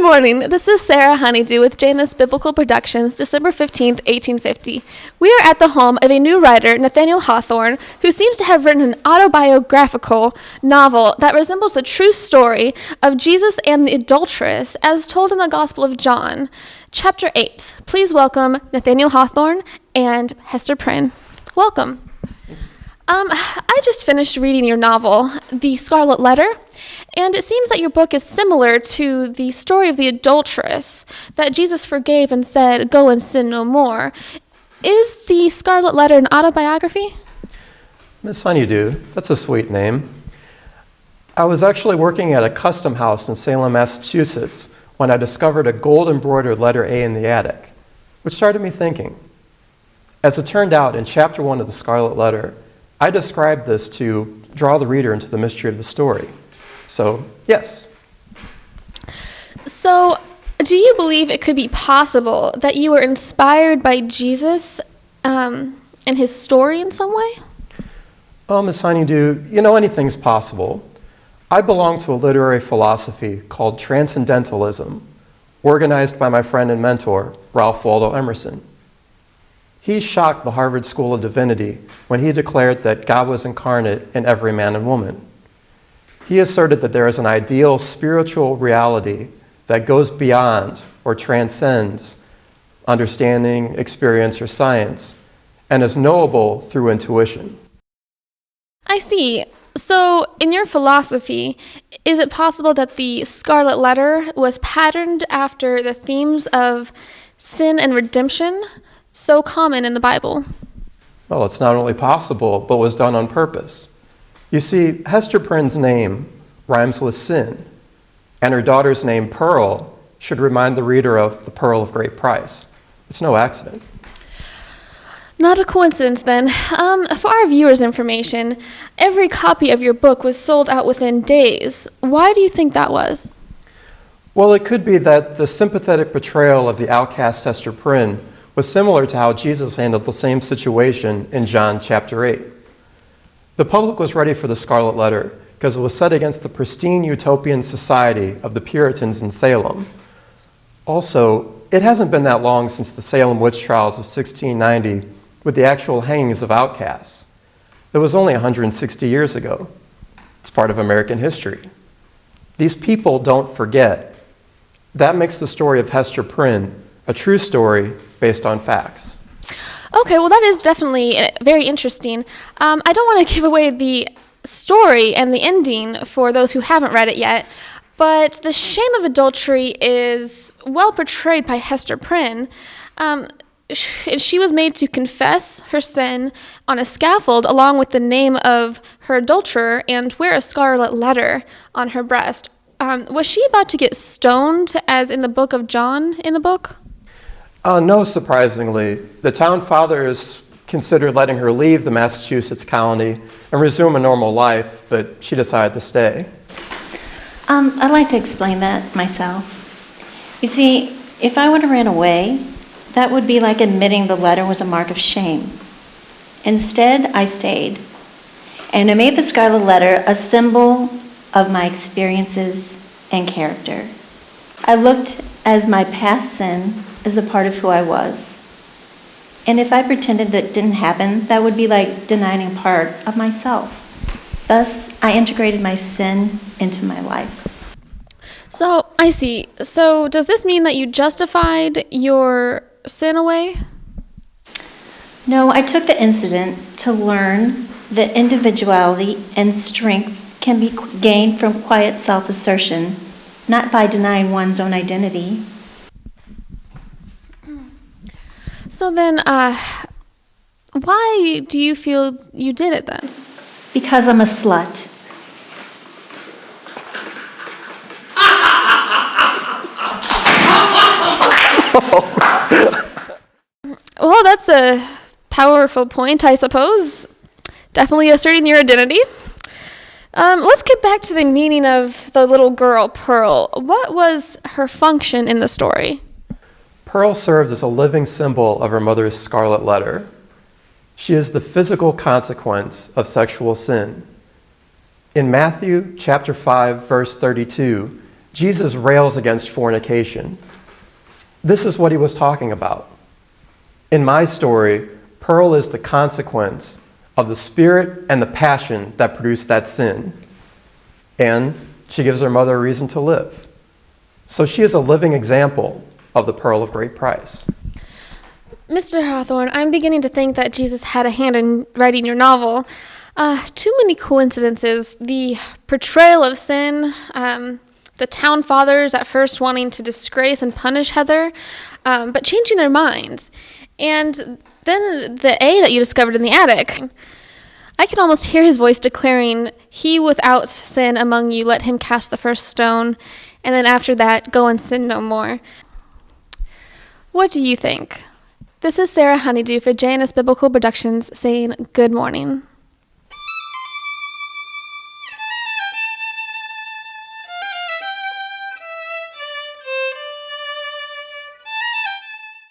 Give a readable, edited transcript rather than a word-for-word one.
morning. This is Sarah Honeydew with Janus Biblical Productions, December 15th, 1850. We are at the home of a new writer, Nathaniel Hawthorne, who seems to have written an autobiographical novel that resembles the true story of Jesus and the adulteress as told in the Gospel of John, chapter 8. Please welcome Nathaniel Hawthorne and Hester Prynne. Welcome. I just finished reading your novel, The Scarlet Letter, and it seems that your book is similar to the story of the adulteress that Jesus forgave and said, "Go and sin no more." Is The Scarlet Letter an autobiography? Miss Honeydew, that's a sweet name. I was actually working at a custom house in Salem, Massachusetts, when I discovered a gold-embroidered letter A in the attic, which started me thinking. As it turned out, in chapter 1 of The Scarlet Letter, I described this to draw the reader into the mystery of the story. So, yes. So, do you believe it could be possible that you were inspired by Jesus and his story in some way? Oh, Miss Honeydew, anything's possible. I belong to a literary philosophy called Transcendentalism, organized by my friend and mentor, Ralph Waldo Emerson. He shocked the Harvard School of Divinity when he declared that God was incarnate in every man and woman. He asserted that there is an ideal spiritual reality that goes beyond or transcends understanding, experience, or science, and is knowable through intuition. I see. So, in your philosophy, is it possible that the Scarlet Letter was patterned after the themes of sin and redemption, so common in the Bible? Well, it's not only possible, but was done on purpose. You see, Hester Prynne's name rhymes with sin, and her daughter's name, Pearl, should remind the reader of the pearl of great price. It's no accident. Not a coincidence, then. For our viewers' information, every copy of your book was sold out within days. Why do you think that was? Well, it could be that the sympathetic portrayal of the outcast Hester Prynne was similar to how Jesus handled the same situation in John chapter 8. The public was ready for the Scarlet Letter because it was set against the pristine utopian society of the Puritans in Salem. Also, it hasn't been that long since the Salem Witch trials of 1690 with the actual hangings of outcasts. It was only 160 years ago. It's part of American history. These people don't forget. That makes the story of Hester Prynne a true story based on facts. Okay, well, that is definitely very interesting. I don't want to give away the story and the ending for those who haven't read it yet, but the shame of adultery is well portrayed by Hester Prynne. She was made to confess her sin on a scaffold along with the name of her adulterer and wear a scarlet letter on her breast. Was she about to get stoned, as in the book of John in the book? No, surprisingly. The town fathers considered letting her leave the Massachusetts colony and resume a normal life, but she decided to stay. I'd like to explain that myself. You see, if I would have ran away, that would be like admitting the letter was a mark of shame. Instead, I stayed, and I made the Scarlet Letter a symbol of my experiences and character. I looked as my past sin as a part of who I was. And if I pretended that didn't happen, that would be like denying a part of myself. Thus, I integrated my sin into my life. So, I see. So, does this mean that you justified your sin away? No, I took the incident to learn that individuality and strength can be gained from quiet self-assertion, not by denying one's own identity. So then, why do you feel you did it then? Because I'm a slut. Well, that's a powerful point, I suppose. Definitely asserting your identity. Let's get back to the meaning of the little girl, Pearl. What was her function in the story? Pearl serves as a living symbol of her mother's Scarlet Letter. She is the physical consequence of sexual sin. In Matthew chapter 5, verse 32, Jesus rails against fornication. This is what he was talking about. In my story, Pearl is the consequence of the spirit and the passion that produced that sin. And she gives her mother a reason to live. So she is a living example of the pearl of great price. Mr. Hawthorne, I'm beginning to think that Jesus had a hand in writing your novel. Too many coincidences. The portrayal of sin, the town fathers at first wanting to disgrace and punish Heather, but changing their minds. And then the A that you discovered in the attic. I can almost hear his voice declaring, "He without sin among you, let him cast the first stone." And then after that, "Go and sin no more." What do you think? This is Sarah Honeydew for JNS Biblical Productions saying good morning.